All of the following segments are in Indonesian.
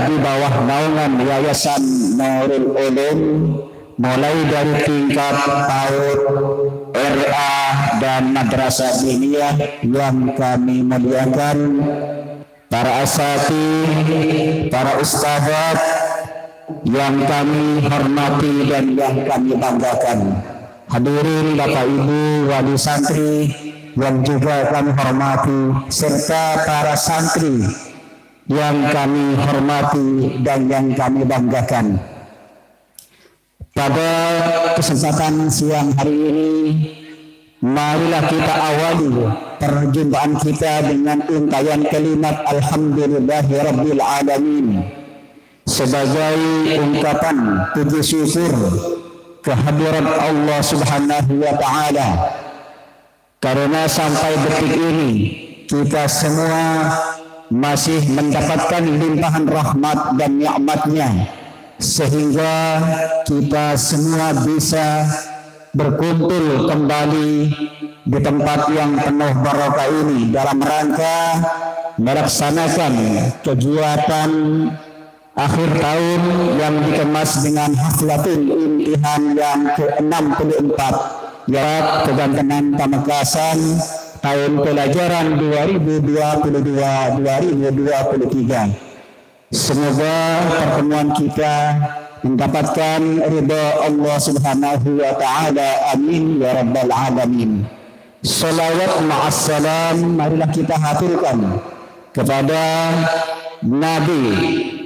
di bawah naungan Yayasan Nurul Ulum, mulai dari tingkat PAUD, RA, dan Madrasah Diniyah yang kami muliakan, para asatidz, para ustadzat yang kami hormati dan yang kami banggakan, hadirin Bapak Ibu wali santri yang juga kami hormati, serta para santri yang kami hormati dan yang kami banggakan. Pada kesempatan siang hari ini, marilah kita awali perjumpaan kita dengan untayan kalimat Alhamdulillahirabbil alamin sebagai ungkapan puji syukur kehadiran Allah Subhanahu wa taala, karena sampai detik ini kita semua masih mendapatkan limpahan rahmat dan nikmat-Nya, sehingga kita semua bisa berkumpul kembali di tempat yang penuh barokah ini dalam rangka melaksanakan kegiatan akhir tahun yang dikemas dengan haflatul imtihan yang ke-64, yaitu kegantengan Pamekasan tahun pelajaran 2022-2023. Semoga pertemuan kita mendapatkan ridha Allah Subhanahu wa taala. Amin ya rabbal alamin. Salawat ma'assalam marilah kita haturkan kepada Nabi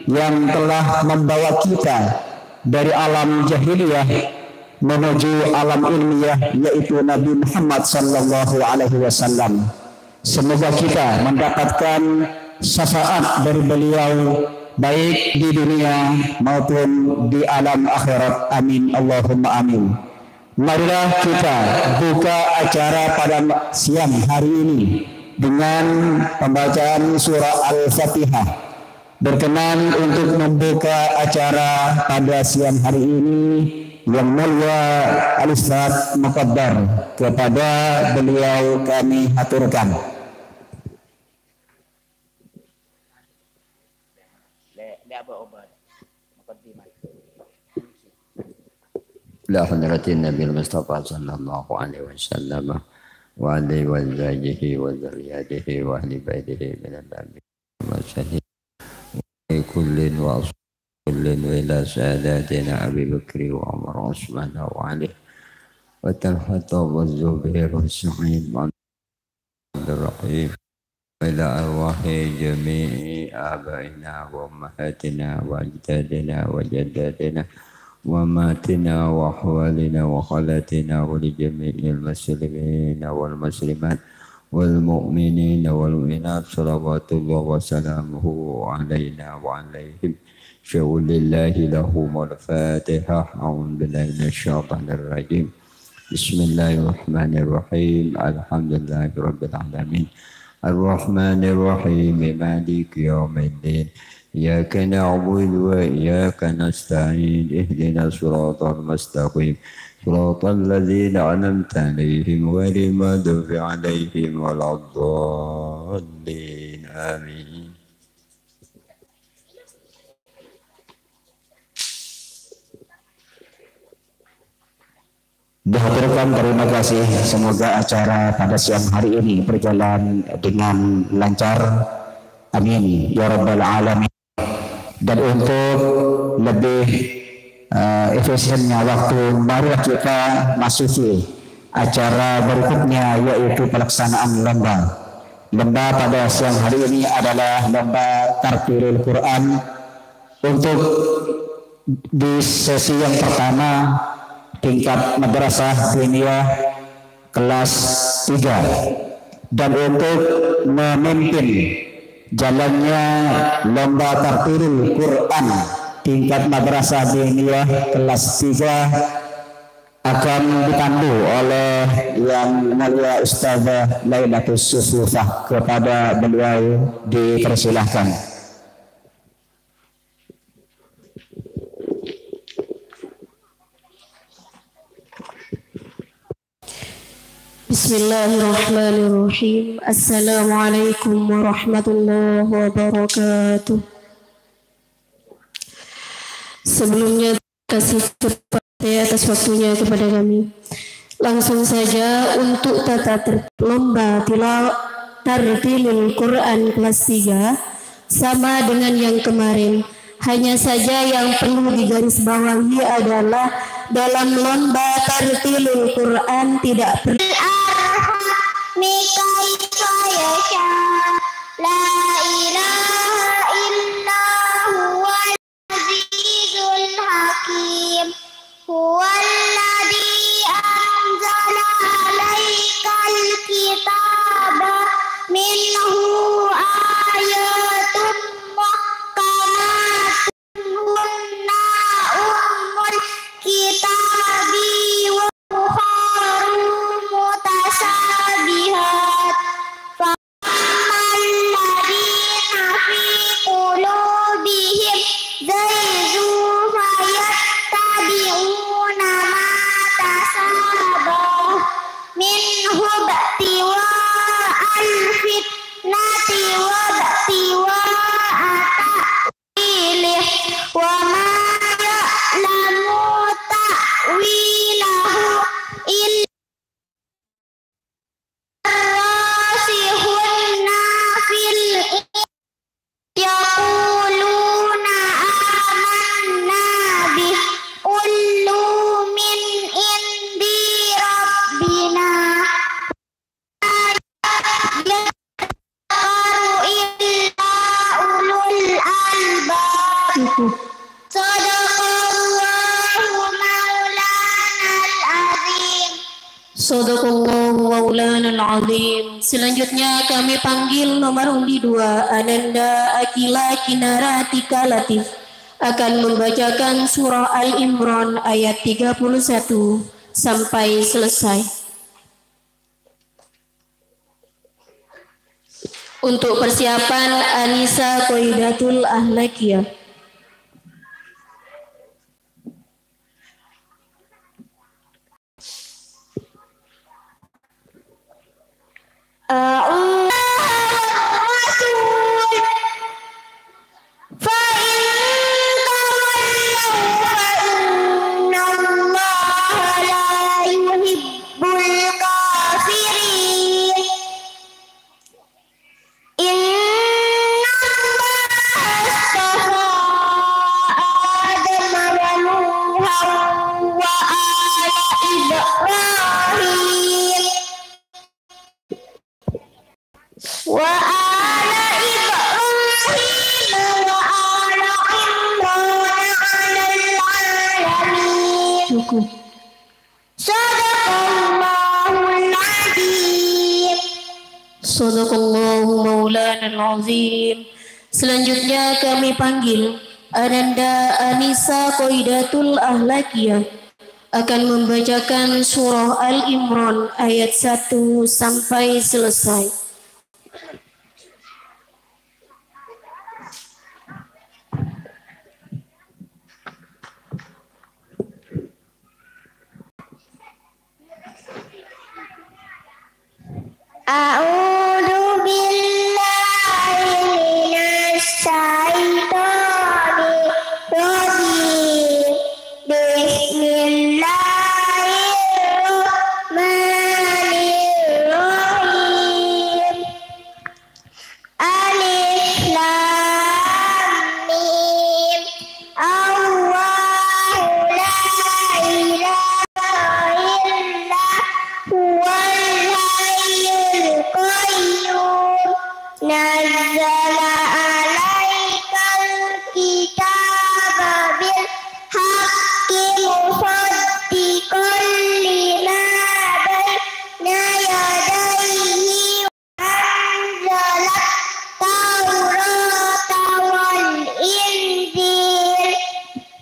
yang telah membawa kita dari alam jahiliyah menuju alam ilmiah, yaitu Nabi Muhammad sallallahu alaihi wasallam. Semoga kita mendapatkan syafaat dari beliau baik di dunia maupun di alam akhirat. Amin Allahumma amin. Marilah kita buka acara pada siang hari ini dengan pembacaan surah Al-Fatihah. Berkenan untuk membuka acara pada siang hari ini yang mulia Al-Ustadz Muqaddar, kepada beliau kami haturkan. La hadratin Nabi Mustafa sallallahu alaihi wasallam wa alihi wa sahbihi wa dzurriyyatihi wa ahli baitihi min al-nabi wa sallim kullin wa kullin wa ila sadatina Abi Bakri wa Umar wa Utsman wa Ali wa Talhat wa Zubair wa Sa'id wa Abdurrahim wa ila arwahi jami'i abaina wa ummahatina wa ajdadina wa jaddatina wa matina wa ahwalina wa khalatina wa li jami'il muslimina wal muslimat wal mu'minina wal mu'minat salawatullah wa salamuhu alaina wa alaihim syaulillahi lahumul fatihah. A'udzu billahi minasyaitonir rajim. Bismillahirrahmanirrahim. Alhamdulillahi rabbil alamin. Ar-Rahmanir Rahim. Maliki yaumiddin. Iyyaka na'budu wa iyyaka nasta'in. Ihdinas siratal mustaqim. Siratal ladzina an'amta 'alaihim ghairil maghdubi 'alaihim waladdallin. Amin. Dihaturkan terima kasih. Semoga acara pada siang hari ini berjalan dengan lancar. Amin ya rabbal alamin. Dan untuk lebih efisiennya waktu, marilah kita masuki acara berikutnya, yaitu pelaksanaan lomba. Lomba pada siang hari ini adalah lomba tartilul Quran. Untuk di sesi yang pertama tingkat madrasah diniyah kelas 3, dan untuk memimpin jalannya lomba tartilul Quran tingkat madrasah diniyah kelas 3 akan dipandu oleh yang mulia Ustazah Lailatus Susufah. Kepada beliau dipersilahkan. Sebelumnya kasih saya atas waktunya kepada kami. Langsung saja untuk tata tertib lomba tartilul Quran kelas 3 sama dengan yang kemarin. Hanya saja yang perlu digarisbawahi adalah dalam lomba tartilul Quran tidak perlu la ilaha illa huwal azizul hakim huwallazi anzala alaikal kitaba minhu ayatun muhkamatun hunna ummul kitabi wa ukharu mutasabihat fa'amalladzina fi qulubihim zayzu fayattabi'una ma tasabah minhu ba'tiwa al-fitnati wa ba'tiwa ta'wilih wa ma ya'lamu ta'wilahu illa rasihunna fil yaquluna amanna bih kullu min indi rabbina yaqaru illa ulul albab. Sadaqallahu maulanal azim. Sadaqallahu maulanal azim. Selanjutnya kami panggil nomor undi 2 Ananda Akila Kinaratika Latif akan membacakan surah Al-Imran ayat 31 sampai selesai. Untuk persiapan Anissa Qaidatul Ahlakiyah. Sadaqallahu maulanal azim. Selanjutnya kami panggil Ananda Anissa Qaidatul Ahlakiyah akan membacakan surah Al-Imran ayat 1 sampai selesai. A'udzu billahi minasy syaithanir rajim. Bismillahirrahmanirrahim. Alif lam mim. Allahu la ilaha illa huwal nazzala alaikal kitaba bil haqqi musaddiqan lima baina yadayhi wa anzala taurata wal injil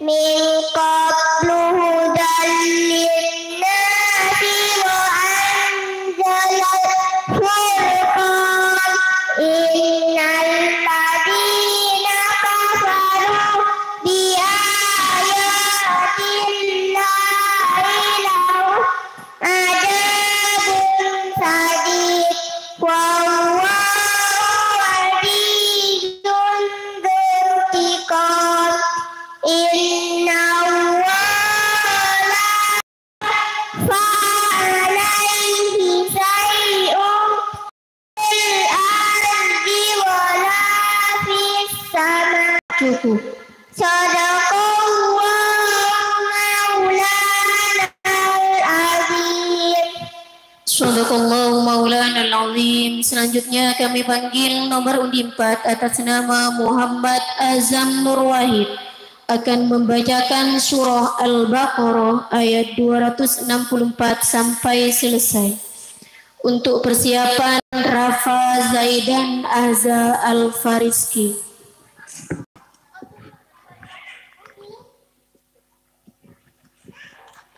min qablu hudan linnasi wa anzala furqan. Innal ladina kafaru bi ayatillahi lahum adabun sadid wa huwa azizun dzul intiqam. azim. Selanjutnya kami panggil nomor undi 4 atas nama Muhammad Azam Nur Wahid akan membacakan surah Al-Baqarah ayat 264 sampai selesai. Untuk persiapan Rafa Zaidan Ahza Al-Fariski.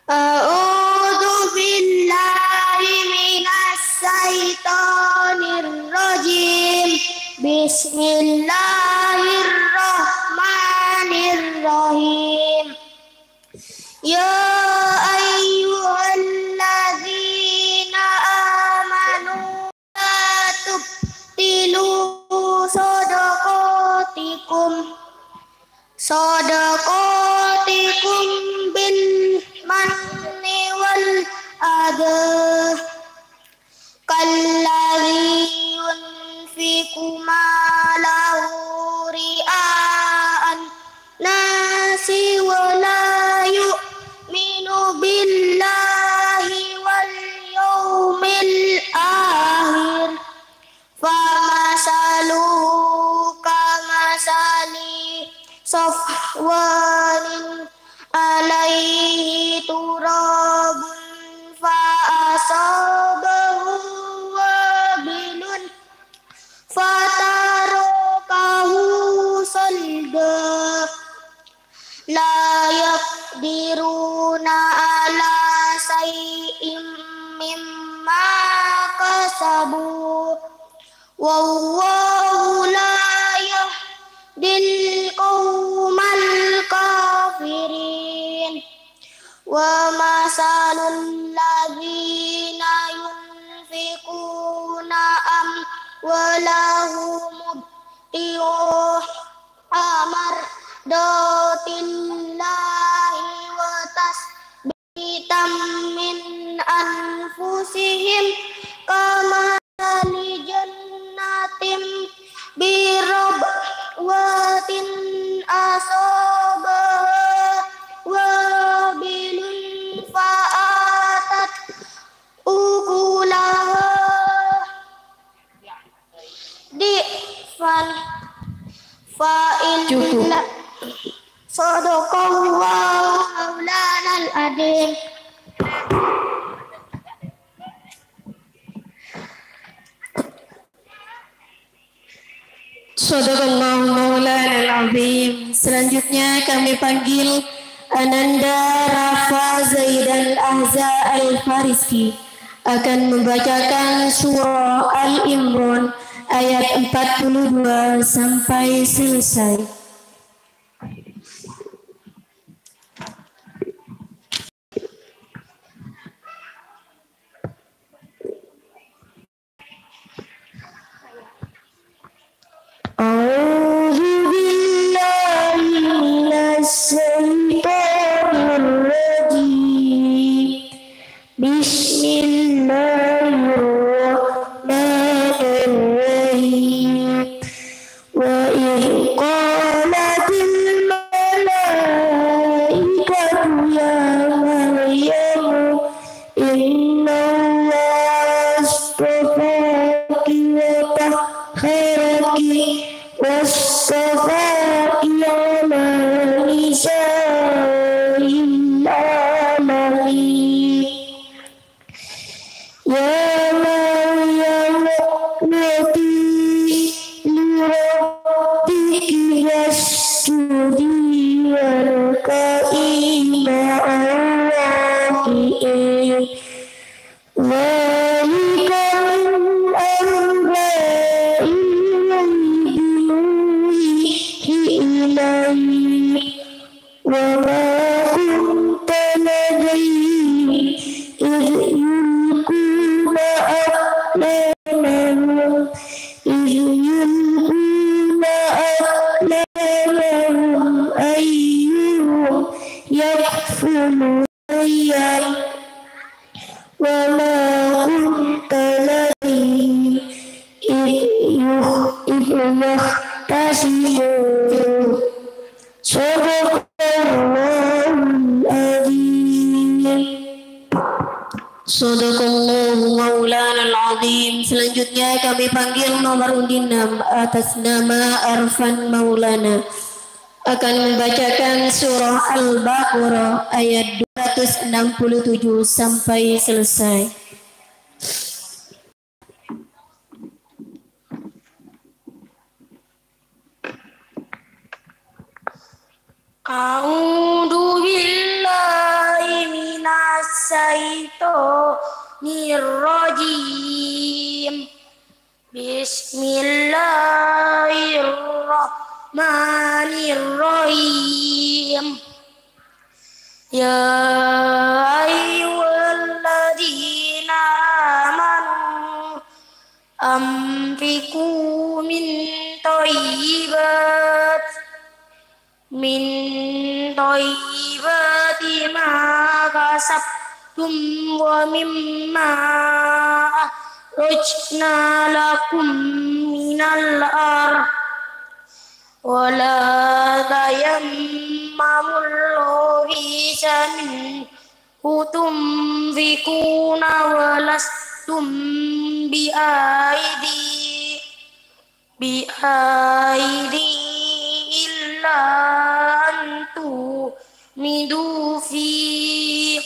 A'udzu billahi minas syaitonir rajim. Bismillahirrahmanirrahim. Ya ayyuhalladzina amanu la tubtilu sadaqatikum bil manni wal adha kalladzi yunfiqu malahu ria'an nasi wa la yu'minu billahi wal yawmil akhir famasaluhu kamasali safwanin alaihi turabun fa'asabahu wabilun fatarakahu salda la yaqdiruna ala say'im mimma kasabu wallahu la yahdil qawmal kafirin wa masalul ladzina yunfikuna amwalahum amardatillahi wa tasbitan min anfusihim kama jannatin birabwatin asabaha wabilun fa'atat ukulaha di'fan fa'in sadaqallahu maulanal adil. Sadaqallahu Maulana Al-Azim. Selanjutnya kami panggil Ananda Rafa Zaidan Ahza Al-Fariski akan membacakan surah Al-Imran ayat 42 sampai selesai. A'udzu billahi minasy syaithanir rajim. Bismillahirrahmanirrahim. Wa idh qalatil malaikatu ya Maryam innallaha astafaki wa tahharaki wastafaki ala nisa'il alamin. Ya Maryam qnuti li rabbiki wasjudi warka'i ma'arraki'in. Dzalika min anba'il إليه وما كنت لديهم إذ يلقون أقلامهم أيهم يكفل مريم وما كنت لديهم إذ يختصمون. Sadaqallahul azim. Sadaqallahu Maulana Azim. Selanjutnya kami panggil nomor undi 6 atas nama Arfan Maulana akan membacakan surah Al-Baqarah ayat 267 sampai selesai. A'udzu billahi minas syaitonir rajim. Bismillahirrahmanirrahim. Ya ayyuhalladzina amanu anfiqu min thayyibati ma kasabtum wa mimma akhrajna lakum minal ardh wa la tayammamul khabitha minhu tunfiquna wa lastum bi'aidi illa antu midu fi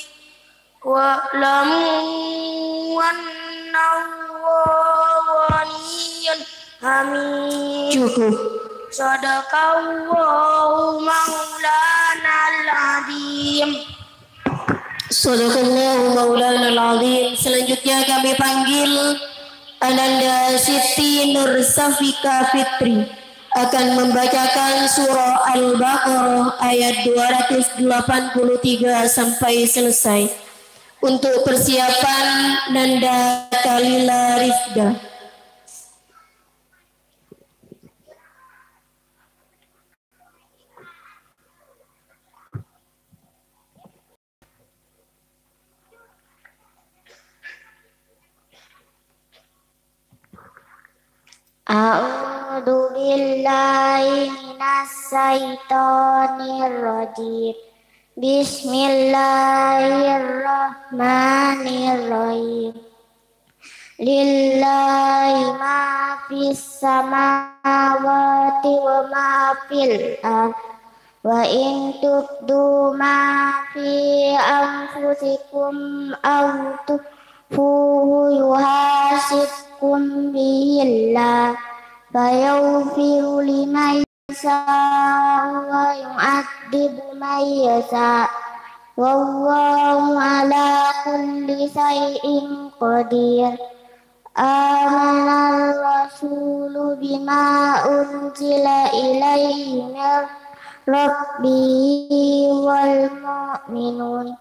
wa'lamu anna waniyan hamid. Cukup. Sadaqallahu maulana al-azim. Sadaqallahu maulana al-azim. Selanjutnya kami panggil Ananda Siti Nur Safika Fitri akan membacakan surah Al-Baqarah ayat 283 sampai selesai. Untuk persiapan Nanda Kalila Rifda. A'udzu billahi minas syaitonir rajim. Bismillahirrahmanirrahim. Lillahi ma fis samawati wa ma fil ardh. Wa in tubdu ma fi anfusikum aw tukhfuhu yuhasibkum bihillah fayaghfiru liman yasha'u wa yu'adzibu man yasha'u wallahu ala kulli shay'in qadir. Amanal rasulu bima unzila ilaihi min rabbihi wal mu'minun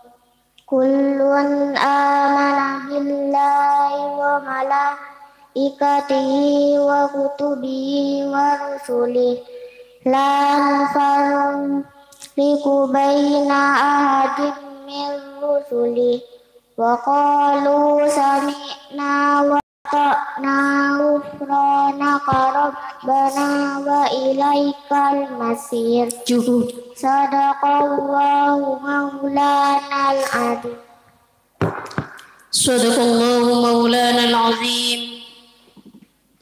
kullun amana billahi wa malaikatihi wa kutubihi wa rusulihi la nufarriqu baina ahadin min rusulihi wa qalu sami'na wa ata'na ghufranaka rabbana wa ilaikal masir. Cukup. Sadaqallahu maulanal azim. Sadaqallahu maulana al-azim.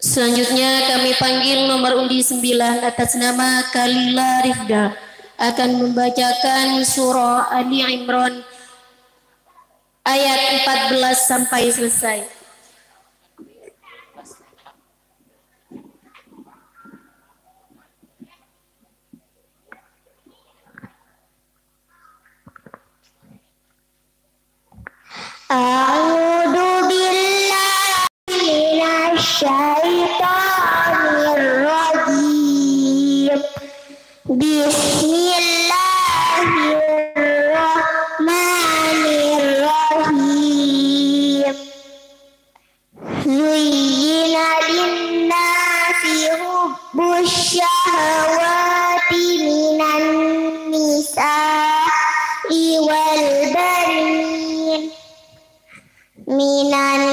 Selanjutnya kami panggil nomor undi 9 atas nama Kalila Rifda akan membacakan surah Ali Imran ayat 14 sampai selesai. A'udzu billahi minasy syaithanir rajim. Bismillahirrahmanirrahim. Zuyyina lin-nasi hubbus syahawati minan nisa'i wal banin minan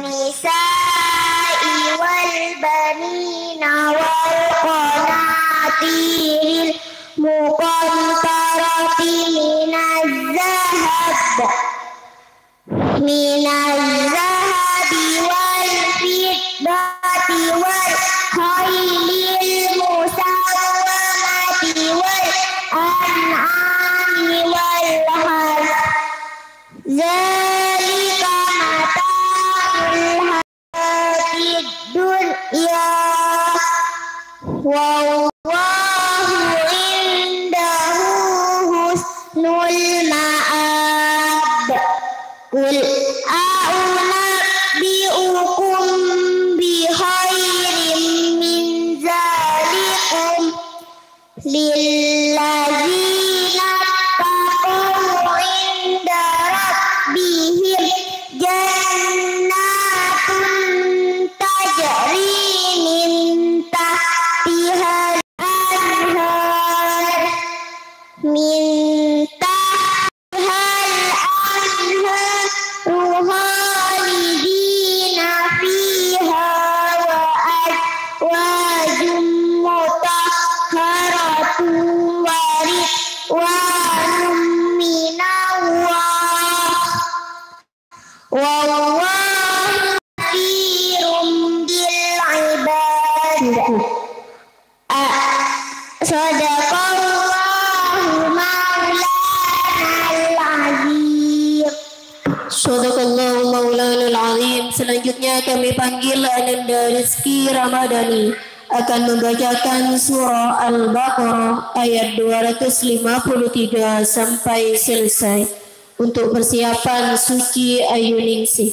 nisa'i wal banina wal qanatiril muqantarati minaz zahabi wal ma'ab. Qul a'unabbi'ukum bi khairim min zalikum lilladzina taqaw inda rabbihim jannatun tajri min tahtihal anhar min tahtihal anhar khalidina fiha wa azwajum mutahharatun wa ridwanun minallah wallahu basirun bil ibad. Sadaqallahu maulanal azim. Sadaqallahu maulanal azim. Selanjutnya kami panggil Ananda Rizki Ramadhani akan membacakan surah Al-Baqarah ayat 253 sampai selesai untuk persiapan suci Ayuningsih.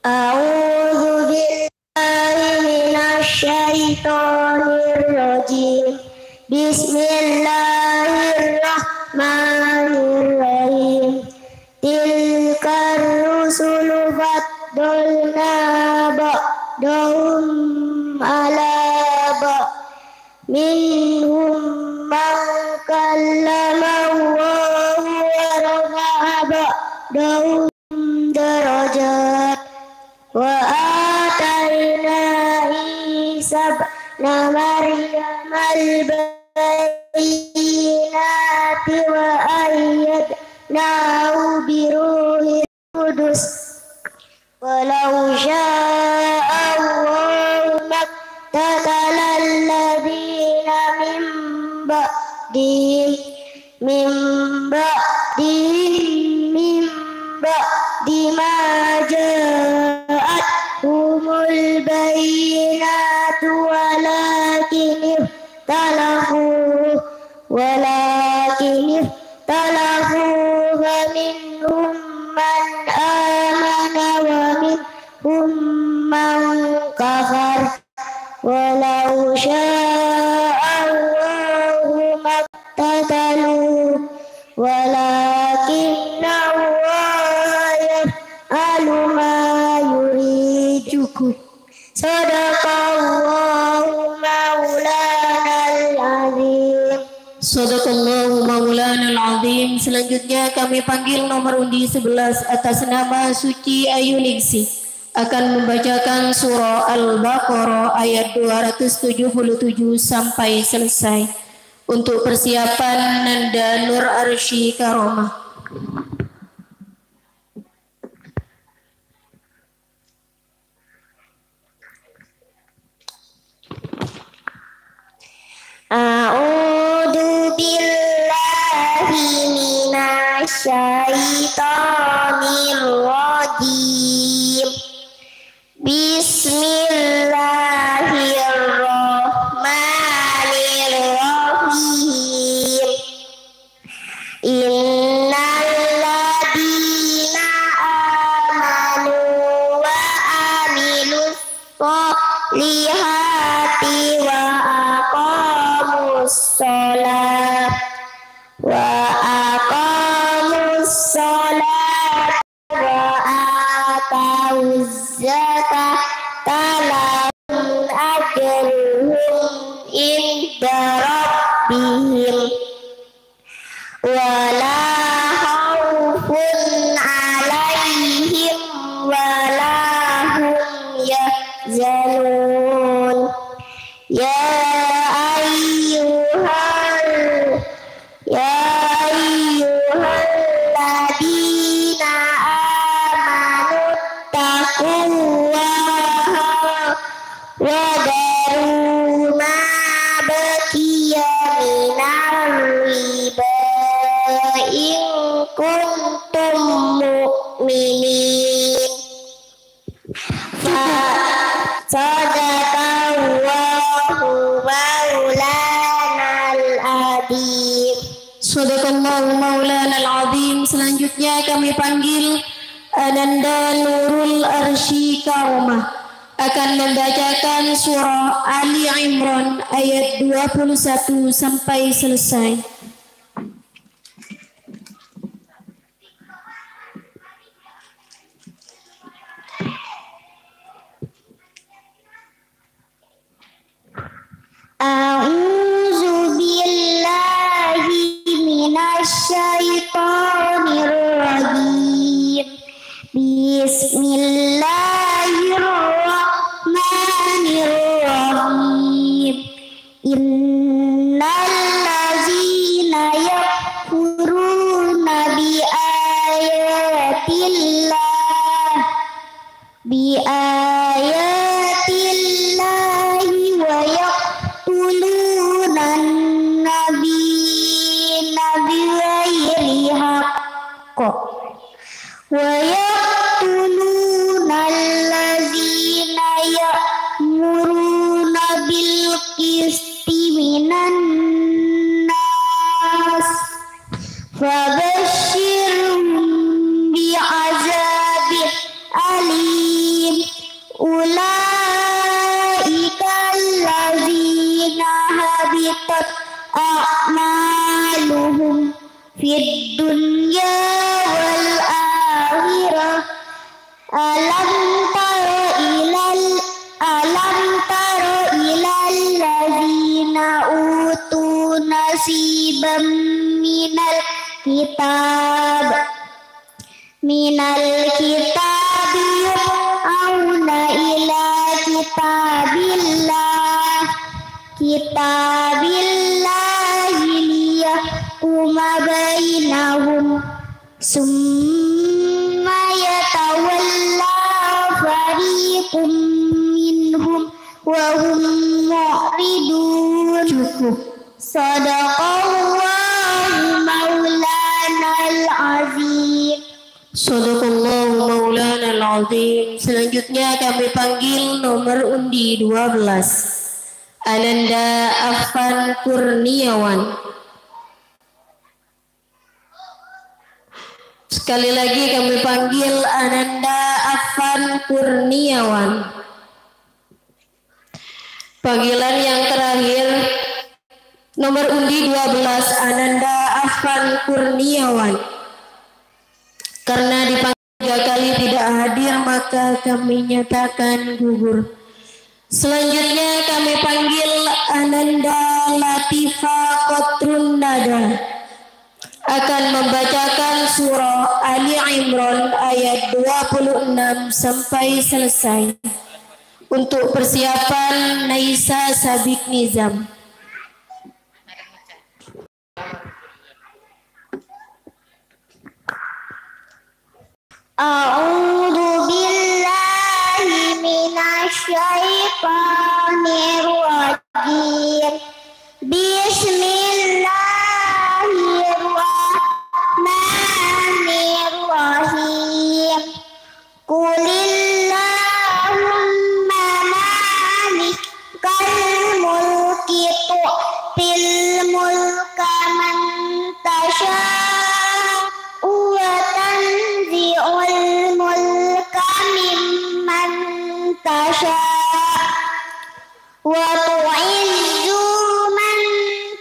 A'udzu billahi minasy syaithanir rajim. Bismillahirrahmanirrahim. Tilkar rusulu faddalna ba'dahum ala ba' minhum man kallama Allahu wa rafa'a ba'dahum darajat wa atayna Isa ibna Maryam al-bayyinati wa ayyadnahu bi ruhil qudus walau syaa Allahu maqtatala alladziina min ba'di ma ja'athumul bayyinatu walakin ikhtalafu faminhum man amana wa minhum man kafar walau syaa Allahu maqtatalu walakinna Allaha yaf'alu ma yuridu. Sadaqallahu maulanal azim. Sadaqallahu maulanal azim. Selanjutnya kami panggil nomor undi 11 atas nama Suci Ayuningsih akan membacakan surah Al-Baqarah ayat 277 sampai selesai untuk persiapan Nanda Nur Arsy Karomah. A'udzu billahi minasy syaithanir rajim. Bismillahirrahmanirrahim. Innal ladzina amanu wa amilus sholihati wa aqamus sholat wa atawuz zakata lahum ajruhum inda rabbihim wala khaufun alaihim wala hum yahzanun. Ya ayyuhalladzina amanu taqullaha wa daru ma baqiya minar riba in kuntum mu'minin. Sadaqallahu Shadaqallahu maulana al-azim. Selanjutnya kami panggil Ananda Nurul Arsy Karomah akan membacakan surah Ali Imran ayat 21 sampai selesai. A'udzu billahi minasyaitonir rajim. Bismillahirrahmanirrahim. Innal ladzina yakfuruna bi ayatillahi wa yaqtuluna an-nabiyina bighairi haqq wa yaqtuluna alladzina ya'muruna bil qisti minan nas fabashshirhum bi'adzabin alim. Ulaika alladzina habitat a'maluhum fid dunya wal akhirah. Alam tara ilal ladzina utu nasiban minal kitab yu'auna ila kitabillahi liyahkuma bainahum summa yatawalla fariqum minhum wa hum mu'ridun. Sadaqallahu maulana al-azim. Shadaqallahu maulana al-azim. Selanjutnya kami panggil nomor undi 12 Ananda Afan Kurniawan. Sekali lagi kami panggil Ananda Afan Kurniawan. Panggilan yang terakhir nomor undi 12 Ananda Afan Kurniawan. Karena dipanggil 3 kali tidak hadir maka kami nyatakan gugur. Selanjutnya kami panggil Ananda Latifa Qatrun Nada akan membacakan surah Ali Imran ayat 26 sampai selesai. Untuk persiapan Naisa Sabik Nizam. A'udzu billahi minasyaitonir rajim. Bismillahirrahmanirrahim. Qulillahumma malikal mulki tu'til mulka man tasya'u wa tanzi'ul mulka mimman tasya'u wa tu'izzu man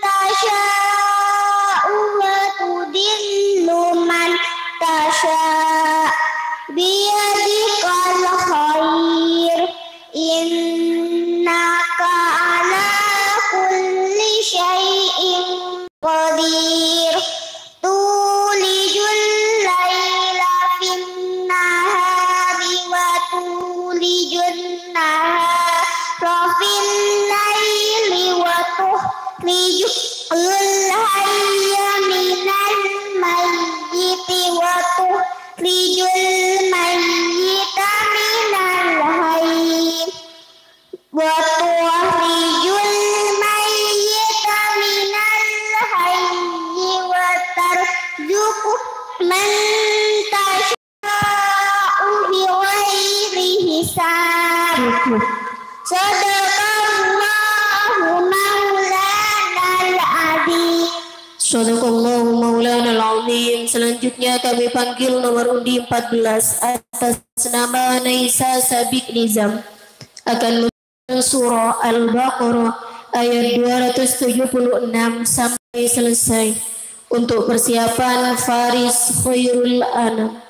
tasya'u wa tudillu man tasya'u biyadikal khair innaka ala kulli syai'in qadir. Tulijul laila fin nahari wa tulijun nahara fil laili wa tukhrijul hayya minal mayyiti wa tukhrijul mayyita minal hayy wa tukhrijul mayyita minal hayy wa tarzuqu man tasha'u bighairi hisab. Sadaqallahu maulana al-azim. Shadaqallahu azim. Selanjutnya kami panggil nomor undi 14 atas nama Naisa Sabik Nizam akan membaca surah Al-Baqarah ayat 276 sampai selesai untuk persiapan Faris Khairul Anam.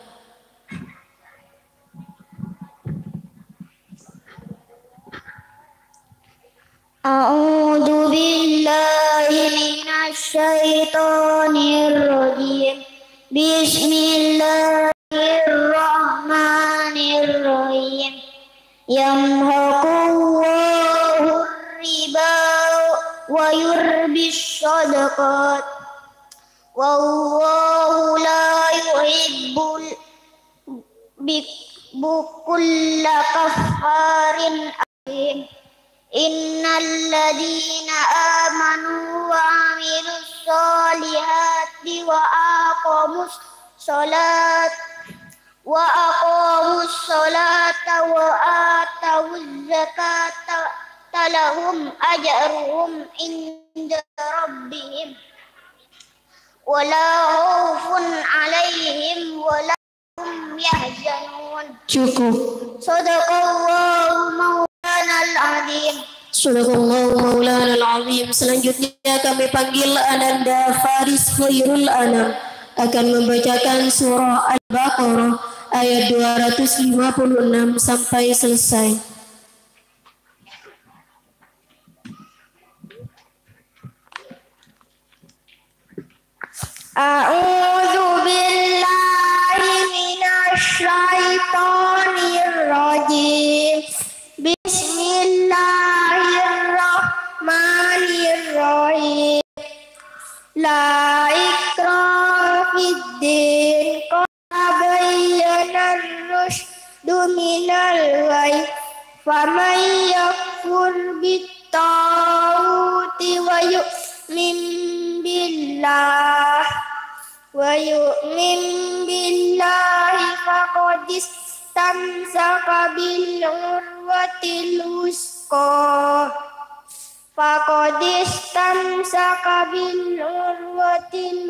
A'udzu billahi minasy syaithanir rajim. Bismillahirrahmanirrahim. Yamhaqullahu riba wa yurbis shadaqat. Wallahu la yuhibbul kulla kaffarin athim. Innal ladzina amanu wa 'amilus solihati wa aqamus solata wa atawuz zakata talahum ajruhum inda rabbihim wala khaufun 'alaihim wala hum yahzanun. Cukup. Shadaqallahu maulanal azim. Sadaqallahu maulanal azim. Selanjutnya kami panggil Ananda Faris Khairul Anam akan membacakan surah Al-Baqarah ayat 256 sampai selesai. A'udzu billahi minasy syaithanir rajim. Bismillahirrahmanirrahim. La ikraha fid din qad tabayyana ar-rusydu minal ghayy. Faman yakfur bit-taghuti wa yu'min billahi faqad istamsaka bil urwatil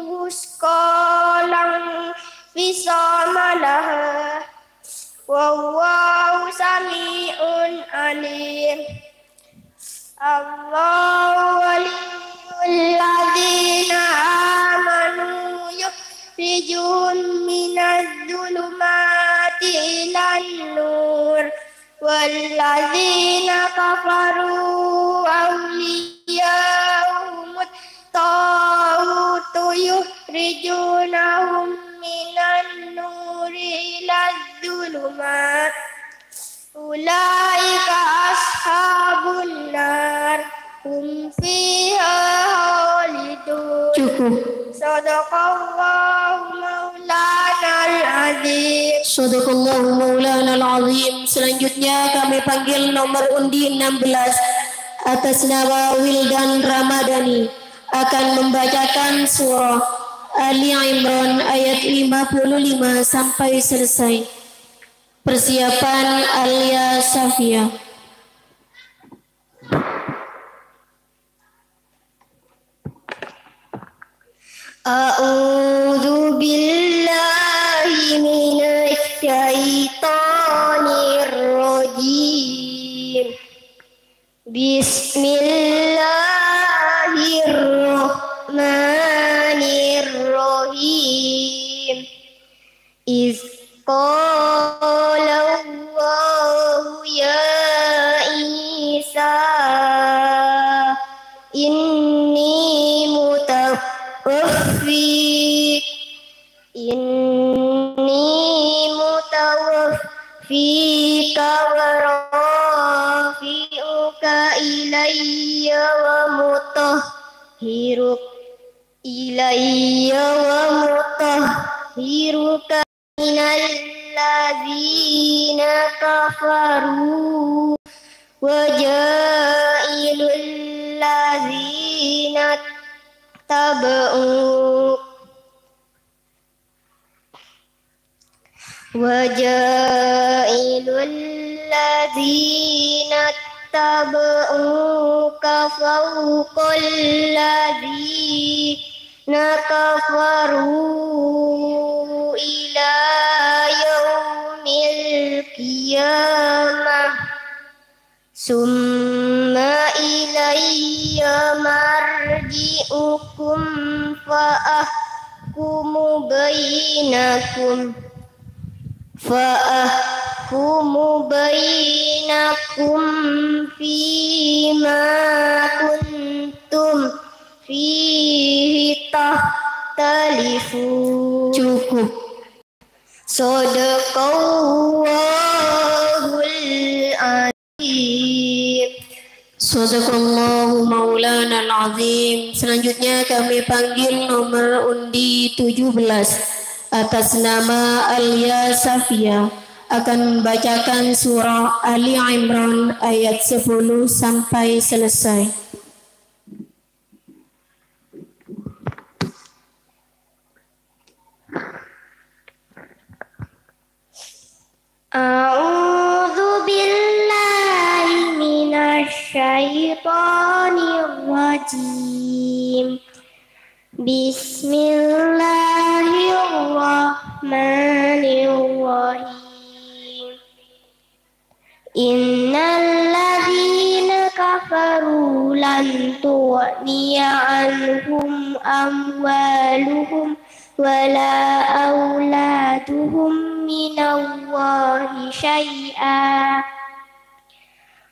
wusqa lam fisama laha wallahu sami'un alim. Allahu waliyul ladzina amanu yukhrijuhum minadh dhulumati ilan nur walladzina kafaru awliya'uhumut taghutu yukhrijunahum minan nuri ilad dhulumat ulaika ashabun nar hum fiha khalidun. Cukup. Sadaqallahu maulanal azim. Sadaqallahu maulanal azim. Selanjutnya kami panggil nomor undi 16 atas nama Wildan Ramadhani akan membacakan surah Ali Imran ayat 55 sampai selesai. Persiapan Alia Safia. A'udzu billahi minasy syaithanir rajim. Bismillahirrahmanirrahim. Iz qala Allahu ya Isa inni mutawaffika wa rafi'uka ilayya wa mutahhiruka minal ladzina kafaru wa ja'ilul ladzina taba'u waja'ilul ladzina taba'uka fawqal ladzi kafaru ila yaumil qiyamah summa ilayya marji'ukum fa'ahkumu fima kuntum fihi tahtalifun. Cukup. Sadaqallahul azim. Sadaqallahu maulana al-azim. Selanjutnya kami panggil nomor undi 17 atas nama Alia Safia akan membacakan surah Ali Imran ayat 10 sampai selesai. A'udzu billahi minasy syaithanir rajim. Bismillahirrahmanirrahim. Innal ladzina kafaru lan tughniya anhum amwaluhum wala auladuhum minallahi syai'a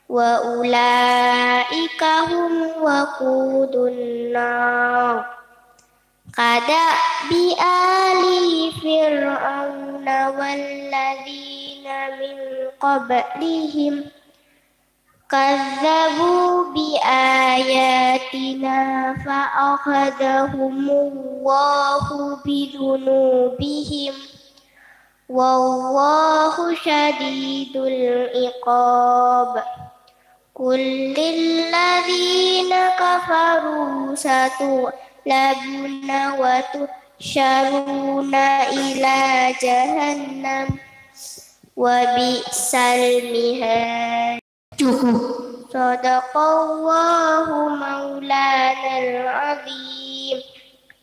wa ulaika hum waqudun nar kada bi ali fir'auna walladzina min qablihim kazzabu bi ayatina fa akhadahumullahu bidunubihim wallahu syadidul iqab. Qul lilladzina kafaru satughlabuna wa tuhsyaruna ila jahannam wa bi'sal mihad. Cukup. Sadaqallahu maulanal azim.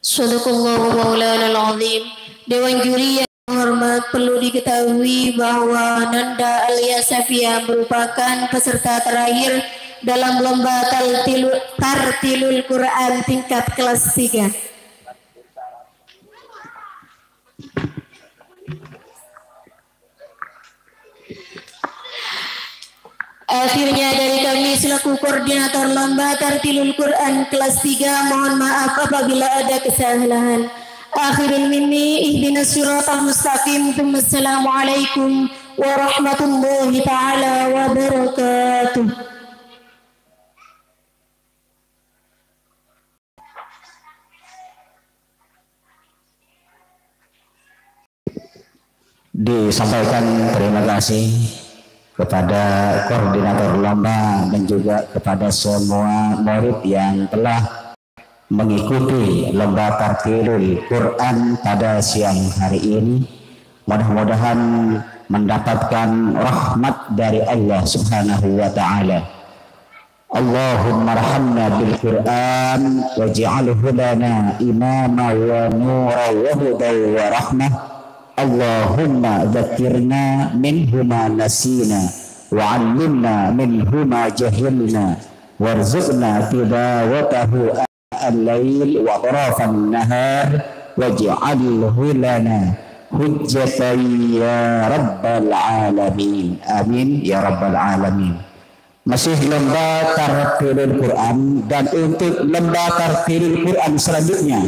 Sadaqallahu maulana al-azim. Dewan juri yang hormat, perlu diketahui bahwa Nanda Alia Safia merupakan peserta terakhir dalam lomba tartilul Quran tingkat kelas 3. Akhirnya dari kami selaku koordinator lomba tartilul Quran kelas 3 mohon maaf apabila ada kesalahan. Akhirul minni ihdinas siratal mustaqim. Assalamualaikum warahmatullahi taala wabarakatuh. Disampaikan terima kasih kepada koordinator lomba dan juga kepada semua murid yang telah mengikuti lomba tartilul Quran pada siang hari ini. Mudah-mudahan mendapatkan rahmat dari Allah Subhanahu wa taala. Allahumma arhamna bil Quran waj'alhu lana imama wa nura wa hudan wa rahmah. Allahumma dzakirna minhu ma nasina wa 'allimna minhu ma jahilna warzuqna tilawatahu al-lail wa atrafan nahar waj'alhu lana hujjatan ya rabbal alamin. Amin ya rabbal alamin. Masih lomba tartilul Quran, dan untuk lomba tartilul Quran selanjutnya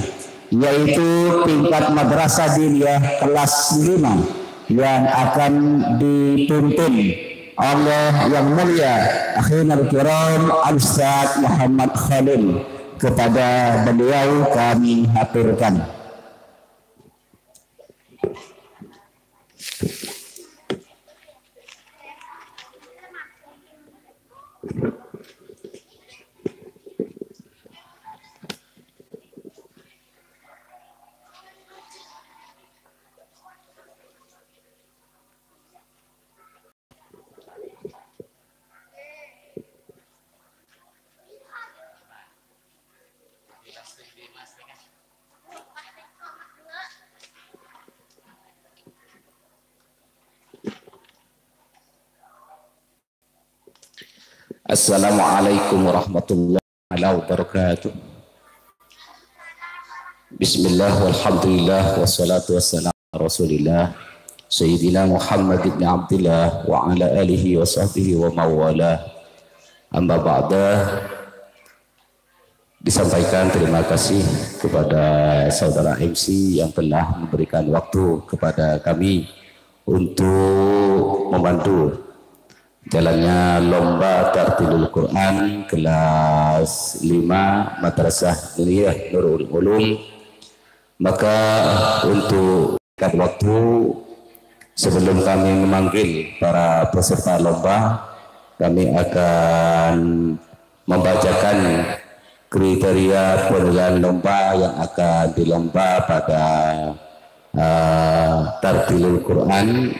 yaitu tingkat madrasah diniyah kelas 5 yang akan dituntun oleh yang mulia akhirul kiram Al-Ustaz Muhammad Khalil. Kepada beliau kami haturkan. Assalamualaikum warahmatullahi wabarakatuh. Bismillah walhamdulillah wassalatu wassalamu ala Rasulillah Sayyidina Muhammad ibn Abdillah wa ala alihi wa sahbihi wa mawala. Amma ba'da. Disampaikan terima kasih kepada saudara MC yang telah memberikan waktu kepada kami untuk membantu jalannya lomba Tartilul Quran kelas 5 Madrasah Diniyah Nurul Ulum. Maka untuk waktu sebelum kami memanggil para peserta lomba, kami akan membacakan kriteria penilaian lomba yang akan dilomba pada Tartilul Quran,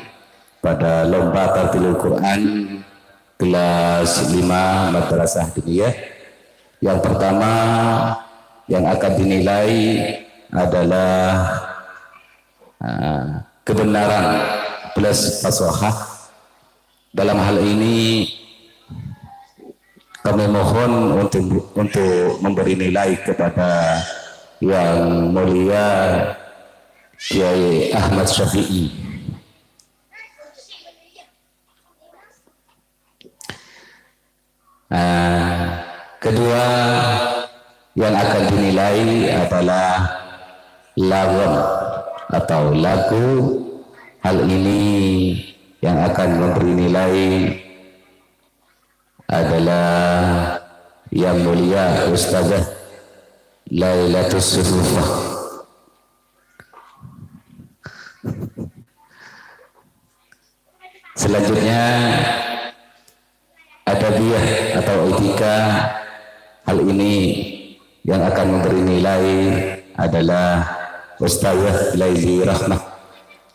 pada lomba Tartilul Quran kelas 5 Madrasah Diniyah. Yang pertama yang akan dinilai adalah kebenaran plus fasahah. Dalam hal ini kami mohon untuk memberi nilai kepada yang mulia Kiai Ahmad Syafi'i. Kedua yang akan dinilai adalah lawan atau lagu. Hal ini yang akan memberi nilai adalah yang mulia Ustazah Lailatus Sufufah. Selanjutnya adabiyah atau etika. Hal ini yang akan memberi nilai adalah Ustazah Laili Rahmah.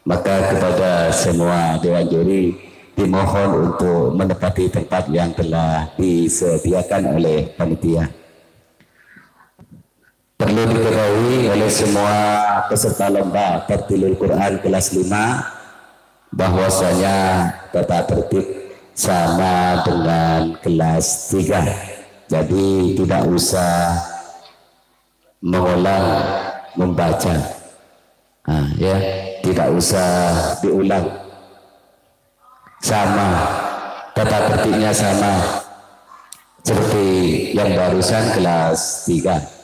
Maka kepada semua dewan juri dimohon untuk menepati tempat yang telah disediakan oleh panitia. Perlu diketahui oleh semua peserta lomba Tartilul Quran kelas 5 bahwasanya tata tertib sama dengan kelas 3. Jadi tidak usah mengulang membaca, ya, tidak usah diulang. Sama, tata tertibnya sama seperti yang barusan kelas 3.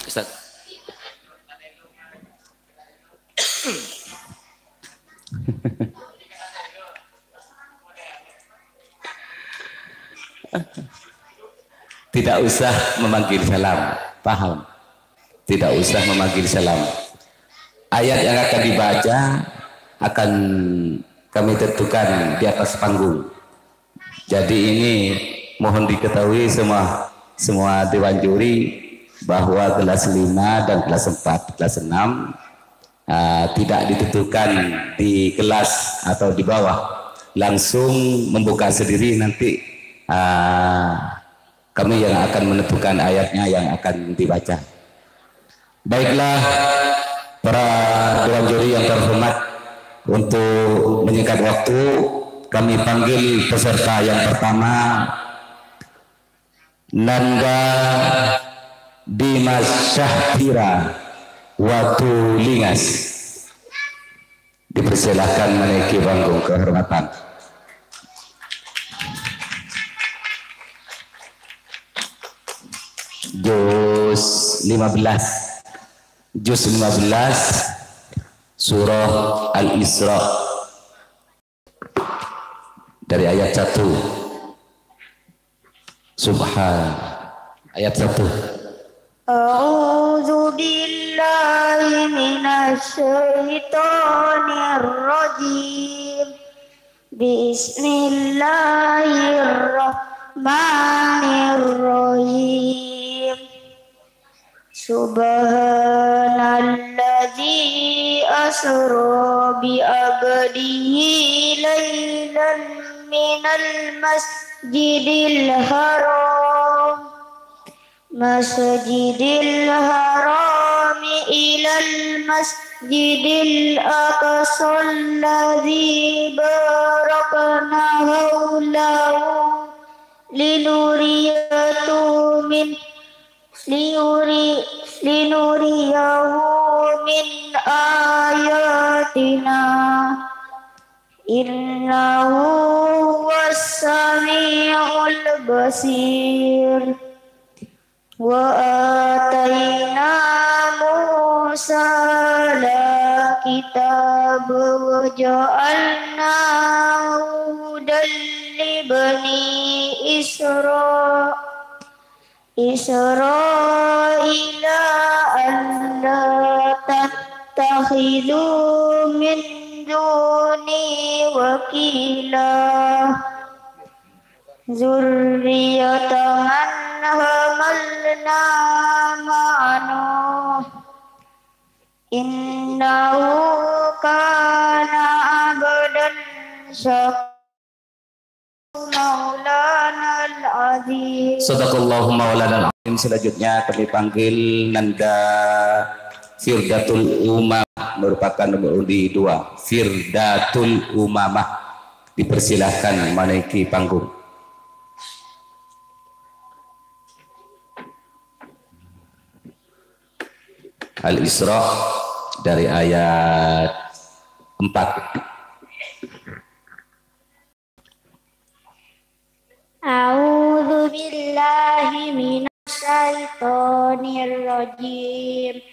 Ustaz. Tidak usah memanggil salam, paham? Tidak usah memanggil salam. Ayat yang akan dibaca akan kami tentukan di atas panggung. Jadi ini mohon diketahui semua dewan juri bahwa kelas 5 dan kelas 4, kelas 6 tidak ditentukan di kelas atau di bawah, langsung membuka sendiri. Nanti kami yang akan menentukan ayatnya yang akan dibaca. Baiklah para dewan juri yang terhormat, untuk menyingkat waktu kami panggil peserta yang pertama, Nanda Dimas Syahpira Watulingas. Dipersilahkan menaiki panggung kehormatan. Juz 15 surah Al-Isra dari ayat 1. Subhan ayat 1. A'udzu billahi minasy syaithanir rajim. Bismillahirrahmanirrahim. Subhanalladzi asra bi abdihi lailan من المسجد الحرام إلى المسجد الأقصى الذي باركنا حوله لنريه من آياتنا إنه هو السميع البصير وآتينا موسى الكتاب وجعلناه هدى لبني إسرائيل ألا تتخذوا من دوني وكيلا ذرية من حملنا مع نوح إنه كان عبدا شكورا Maulana al-Azim. Sadaqallahu maulana al-azim. Selanjutnya kami panggil Nanda Firdatul Umamah, merupakan nomor undi 2. Firdatul Umamah, dipersilahkan menaiki panggung. Al-Isra dari ayat 4. A'udzu billahi minasy syaithanir rajim.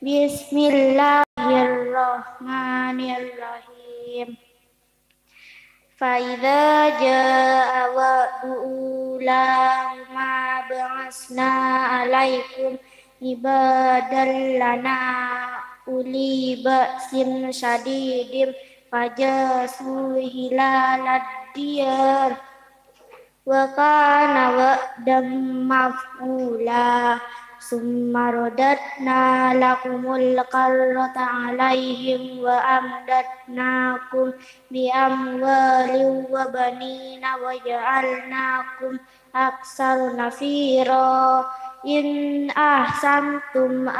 Bismillahirrahmanirrahim. Fa idza jaa wa'du ulama ba'asna 'alaikum ibadan lana uli ba'sin syadidin fajasu hilalad diyar wa kana wa'dam maf'ula summa radatna lakumul qarrata 'alaihim wa amdatnakum bi amwalin wa banina wa ja'alnakum aksar nafira in ahsantum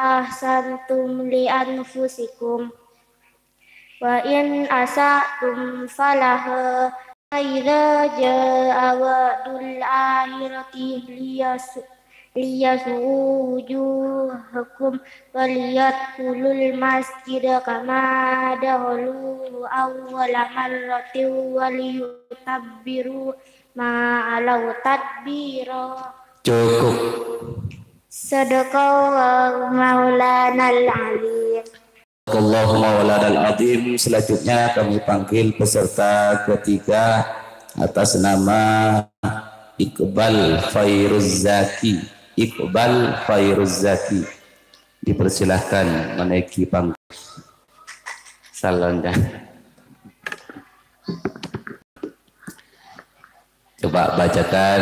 li anfusikum wa in asatum falaha idza jaa wa'dul akhirati liyasu'u wujuhakum waliyadkhulul masjida kama dakhaluhu awwala marratin waliyutabbiru ma'alau tadbira. Cukup. Sadaqallahu maulana al-azim. Allahu maulana al-azim. Selanjutnya kami panggil peserta ketiga atas nama Iqbal Fairuz Zaki. Iqbal Fairuz Zaki, dipersilahkan menaiki panggung. Salonnya. Coba bacakan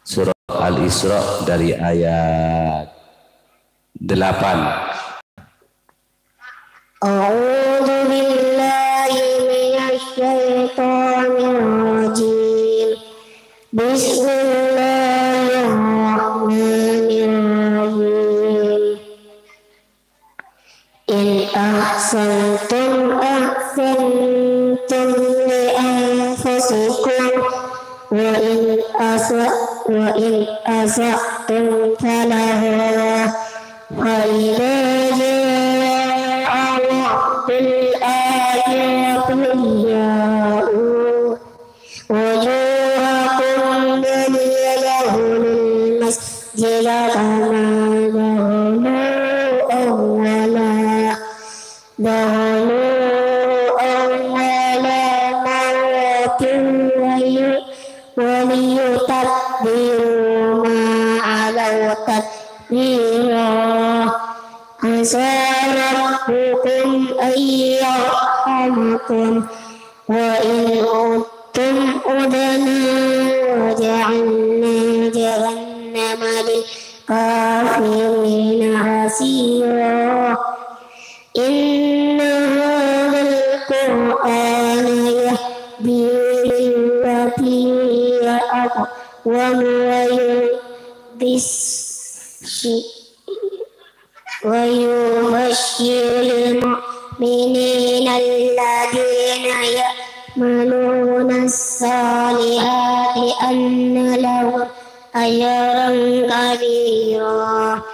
surah Al-Isra dari ayat 8. A'udzu billahi minasy syaithanir rajim. Bismillahirrahmanirrahim. In ahsantum li anfusikum wa in asa'tum falaha wa idza بالآيات وجوهكم ليدخلوا المسجد كما دخلوا أول مرة وليتبروا ما علوا تتبيرا. عسى ربكم أن يرحمكم وإن عدتم عدنا وجعلنا جهنم للكافرين حصيرا. إن هذا القرآن يهدي ويبشر المؤمنين الذين يعملون الصالحات أن لهم أجرا كبيرا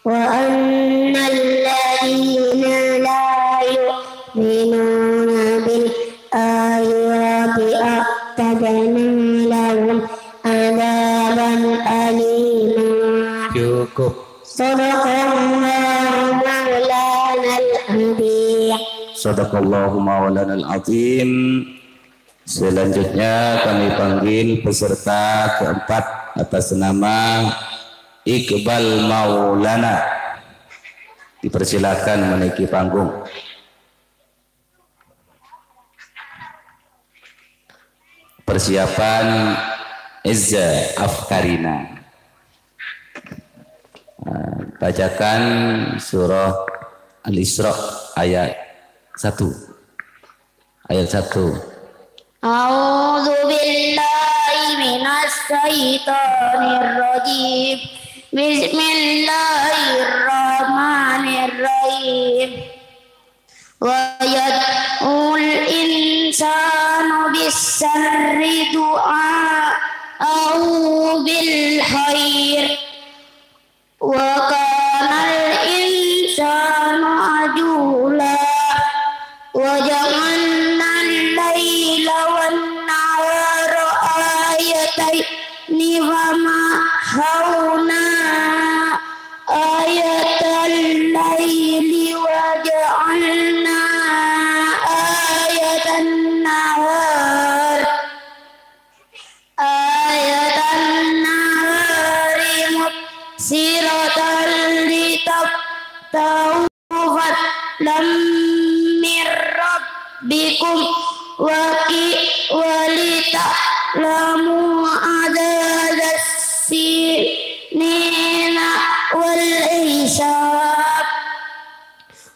وأن الذين لا يؤمنون بالآيات أعتدنا لهم عذابا أليما. Cukup. Sadaqallahu maulanal azim. Sadaqallahu maulanal azim. Selanjutnya kami panggil peserta keempat atas nama Iqbal Maulana. Dipersilakan menaiki panggung. Persiapan Izza Afkarina. Bacakan surah Al-Isra ayat 1. Ayat 1. A'udzu billahi minas syaitonir rajim. Bismillahirrahmanirrahim. Wa yad'ul insanu bis-sarri du'a'ahu bil khair. Wa kanal insanu ajula. Wa ja'alna al-laila wan-nahara ayataini famahawna ayatal laili wa ja'alna ayatan nahar siratan litabtahu fadlam min rabbikum walita'lamu adadas sinina wal hisab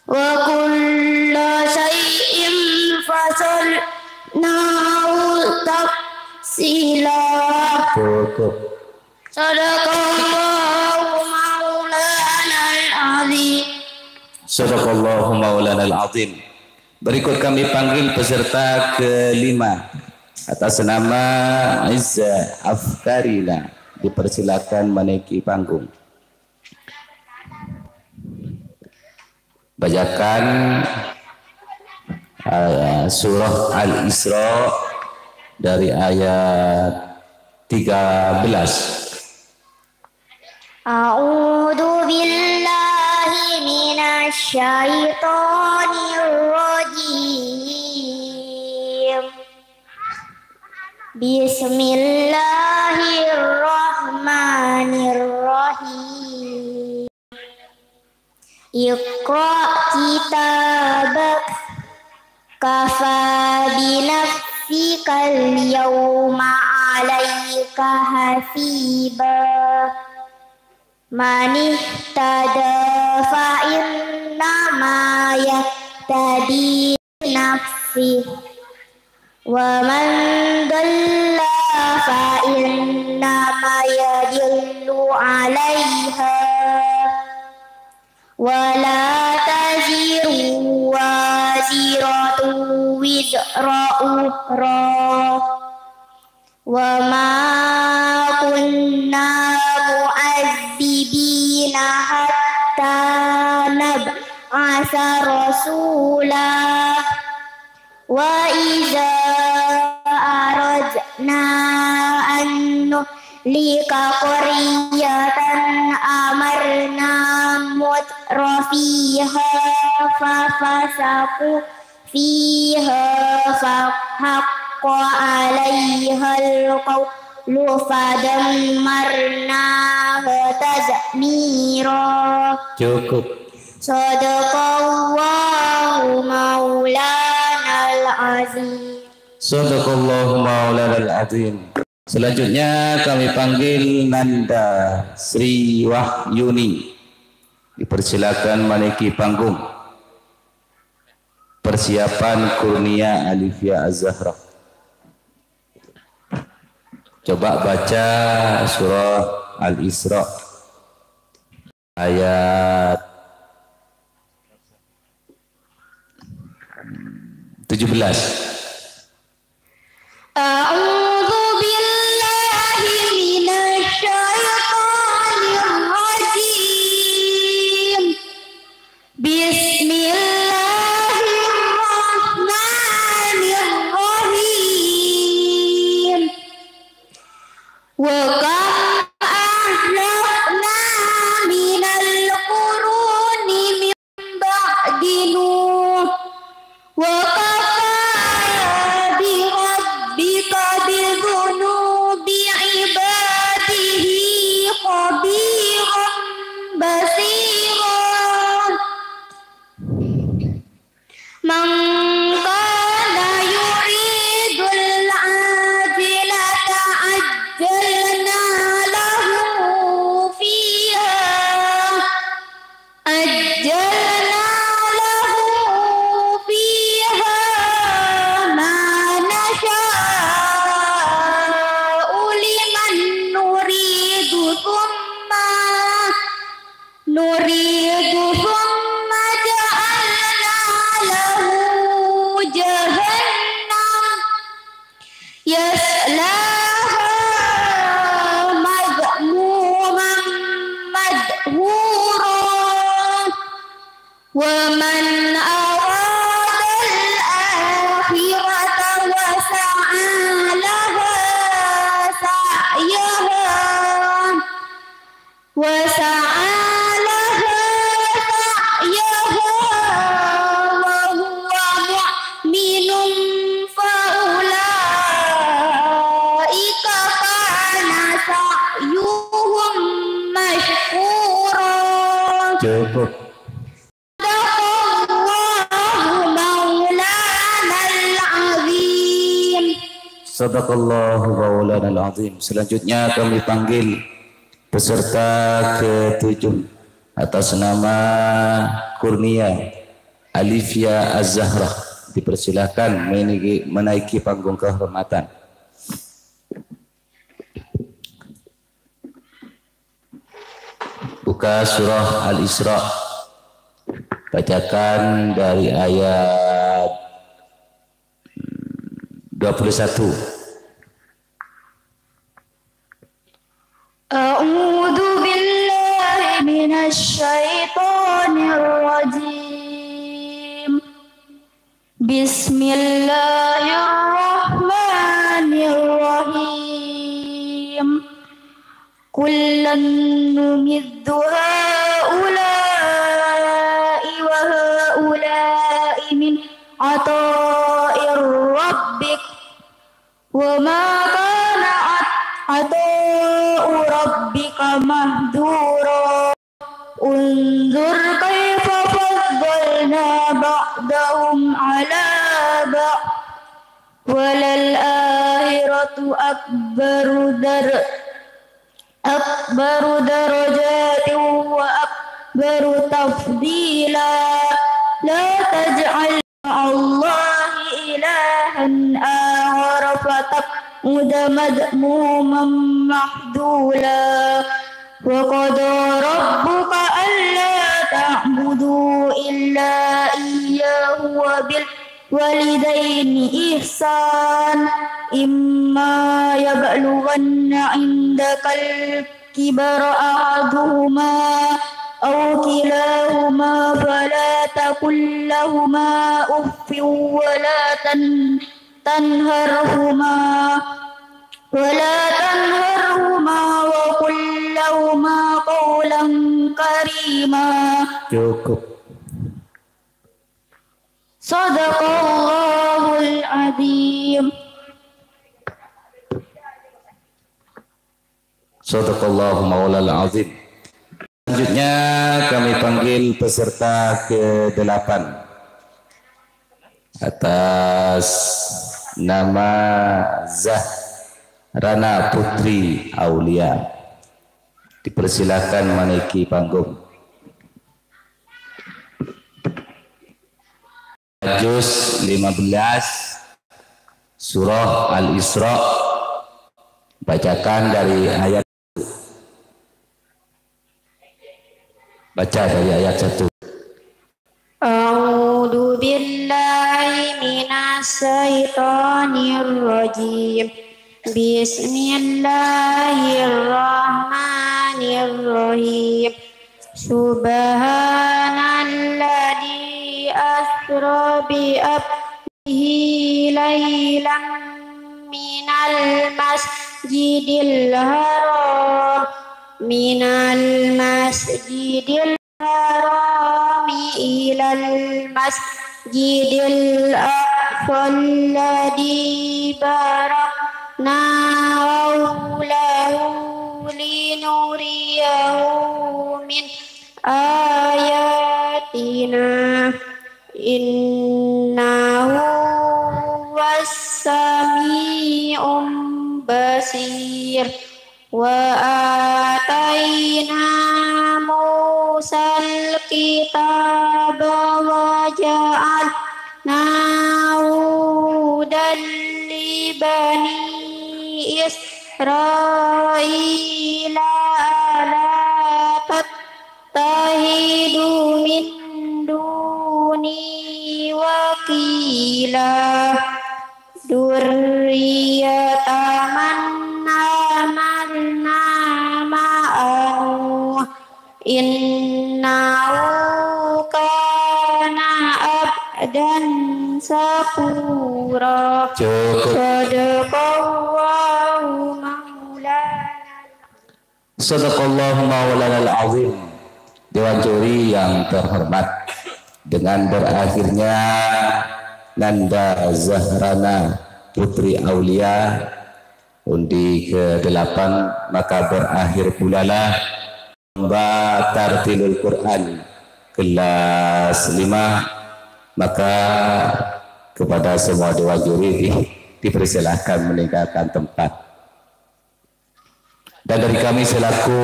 wa kulla shay'in fasalnahu tafsila. Cukup. Sadaqallahu maulanal azim. Sadaqallahu maulanal azim. Berikut kami panggil peserta kelima atas nama Izza Afkarina. Dipersilakan menaiki panggung. Bacakan surah Al-Isra dari ayat 13. A'udzu billahi minasy syaithanir rajim. Bismillahirrahmanirrahim. Iqra kitabak kafa binafsikal yawma 'alaika hasiba. Man ihtada fa innama yahtadi nafsi wa man dalla fa innama yadillu 'alaiha wa la taziru waziratu wizra ukhra wa ma kunna mu'adzibina hatta nab'atsa rasula wa idza aradna an nuhlika qaryatan amarna mutrafiha fafasaku fiha fahaqqa 'alaihal qawlu fadammarna tadmira. Cukup. Sadaqallahu maulanal azim. Sadaqallahu maulanal azim. Selanjutnya kami panggil Nanda Sri Wahyuni. Dipersilakan menaiki panggung. Persiapan Kurnia Alifia Az-Zahra. Coba baca surah Al-Isra ayat 17. A'udzu billahi minasyaitonir rajim. Bismillahirrahmanirrahim. Wa kam ahlakna minal quruni min ba'di Nuh wa kafa bi rabbika bi dhunubi ibadihi khabiran basiran. Man kana yuridul ajilata ajjalna lahu fiha ma nasha'u liman nuridu thumma ja'alna lahu jahannam yaslaha madhmuman madhura wa man arada al-akhirata wa sa'a laha sa'yaha wa huwa mu'minun fa ulaika kana sa'yuhum mashkura. Cukup. Sadaqallahu maulanal azim. Sadaqallahu maulanal azim. Selanjutnya kami panggil peserta ke-7 atas nama Kurnia Alifia Az-Zahra. Dipersilakan menaiki panggung kehormatan. Buka surah Al-Isra. Bacakan dari ayat 21. A'udzu billahi minasy syaithanir rajim. Bismillahirrahmanirrahim. Kullan numiddu haula'i wa haula'i min ata'ir rabbik wa ma kana ata'u rabbika mahdura. Unzur kaifa faddalna ba'dahum ala ba'd walal akhiratu akbaru darajatin wa akbaru tafdila. La taj'al ma'allahi ilahan akhar fataq'uda madhmuman mahdula. Wa qada rabbuka alla ta'budu illa iyyahu wa bil walidaini ihsan. Imma yablughanna 'indakal kibara ahaduhuma aw kilahuma fala taqul lahuma uffin wa la tanharhuma wa qul lahuma qawlan karima. Cukup. Sadaqallahul azim. Sadaqallahu maulal azim. Selanjutnya kami panggil peserta ke-8 atas nama Zahrana Putri Aulia. Dipersilakan menaiki panggung. Juz 15 Surah Al-Isra Bacakan dari ayat. Baca dari ayat 1. A'udzu billahi minasyaitonir rajim. Bismillahirrahmanirrahim. Subhanalladzi asra bi abdihi lailan minal masjidil haram ilal masjidil aqsa alladzi barakna hawlahu linuriyahu min ayatina innahu was-sami'um basir. Wa atayna Musal kitaba wa ja'alnahu hudan li bani Israila la tattahidu min duni wakila durriyataman innahu kana abdan syakura. Sadaqallahu maulana al-azim. Dewan juri yang terhormat, dengan berakhirnya Nanda Zahrana Putri Aulia undi ke-8, maka berakhir pula lomba tartilul Quran kelas 5. Maka kepada semua dewan juri dipersilahkan meninggalkan tempat. Dan dari kami selaku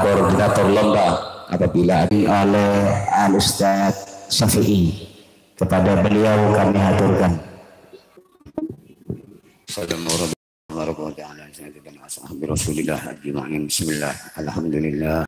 koordinator lomba, apabila oleh Al-Ustaz Syafi'i, kepada beliau kami haturkan. Assalamualaikum warahmatullahi wabarakatuh. Bismillah, alhamdulillah,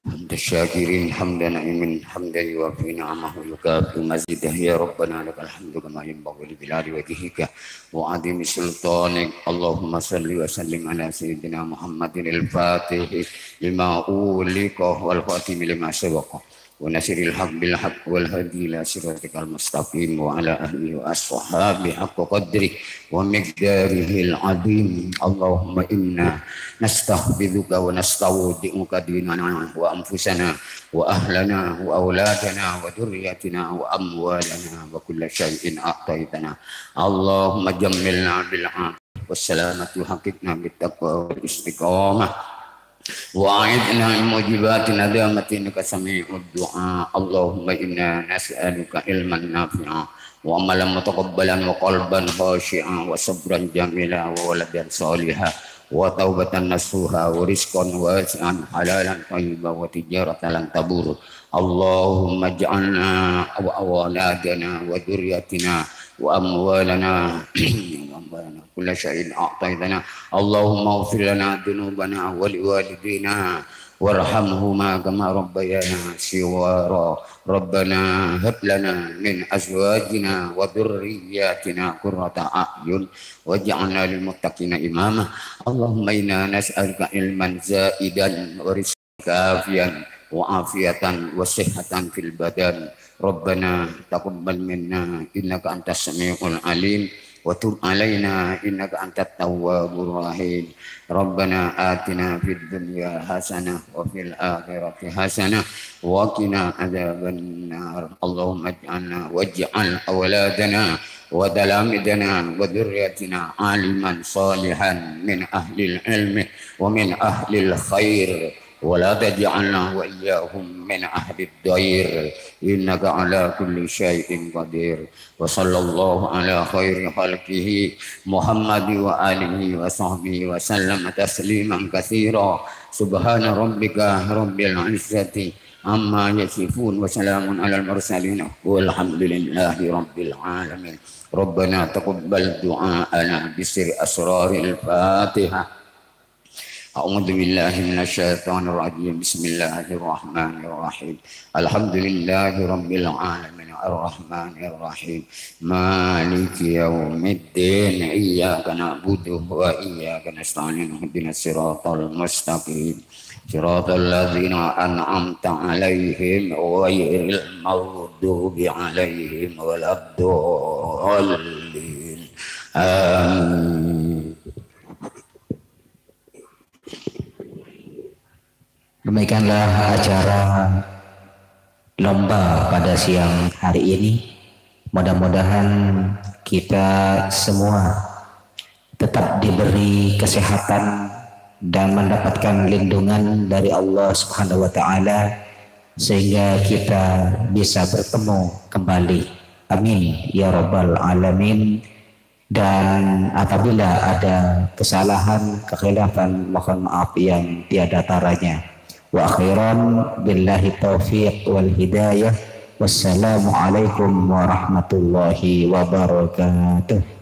hamdan syakirin, hamdan na'imin, hamdan yuwafi ni'amahu yukafi mazidah. Ya Rabbana lakal hamdu kama yanbaghi li jalali wajhika wa 'azimi sultanik. Allahumma salli wa sallim ala sayyidina Muhammadin al-Fatih lima uliqa wal khatimi lima sabaqa wa nasiril haq bil haq wal hadi ila siratikal mustaqim wa ala ahlihi wa ashabihi haqqa qadri wa miqdarihil azim. Allahumma inna nastahfizuka wa nastawdi'uka dinana wa anfusana wa ahlana wa auladana wa dhurriyyatina wa amwalana wa kulla syai'in a'taitana. Allahumma jammilna bil wassalamatu haqiqna bit taqwa wal istiqamah wa'idna mujibatin adamatin kasami'ud du'a. Allahumma inna nas'aluka ilman nafi'a wa amalan mutaqabbalan wa qalban khashi'a wa sabran jamila wa waladan salihah wa taubatan nasuha wa rizqan wasi'an halalan thayyiban wa tijaratan lan tabur. Allahumma ij'alna wa awladana wa dhurriyyatina wa amwalana kulla syai'in a'taitana. Allahumma ighfir lana dhunubana wa liwalidina warhamhuma kama rabbayana shighara. Rabbana hab lana min azwajina wa dhurriyyatina qurrata a'yun waj'alna lil muttaqina imama. Allahumma inna nas'aluka ilman zaidan wa rizqan kafiyan wa afiyatan wa sihhatan fil badan. Rabbana taqabbal minna innaka antas samiul alim wa tub alaina innaka antat tawwabur rahim. Rabbana atina fid dunya hasanah wa fil akhirati hasanah wa qina adzaban nar. Allahumma ij'alna waj'al awladana wa dalamidana wa dhurriyyatina aliman salihan min ahlil ilmi wa min ahlil khair wa la taj'alna wa iyyahum min ahlid dair innaka ala kulli syai'in qadir. Wa sallallahu ala khairi khalqihi Muhammad wa alihi wa sahbihi wa sallam tasliman katsira. Subhana rabbika rabbil izzati amma yasifun wa salamun alal mursalin walhamdulillahi rabbil alamin. Rabbana taqabbal du'aana bisri asraril Fatihah. A'udzu billahi minasyaitonir rajim. Bismillahirrahmanirrahim. Alhamdulillahi rabbil alamin arrahmanir rahim. Maliki yaumiddin. Iyyaka na'budu wa iyyaka nasta'in. Ihdinas siratal mustaqim. Siratal ladzina an'amta 'alaihim ghairil maghdubi 'alaihim waladdallin. Amin. Demikianlah acara lomba pada siang hari ini. Mudah-mudahan kita semua tetap diberi kesehatan dan mendapatkan lindungan dari Allah Subhanahu wa taala sehingga kita bisa bertemu kembali. Amin ya rabbal alamin. Dan apabila ada kesalahan, kekhilafan, mohon maaf yang tiada taranya. Wa akhiran billahi taufiq wal hidayah. Wassalamualaikum warahmatullahi wabarakatuh.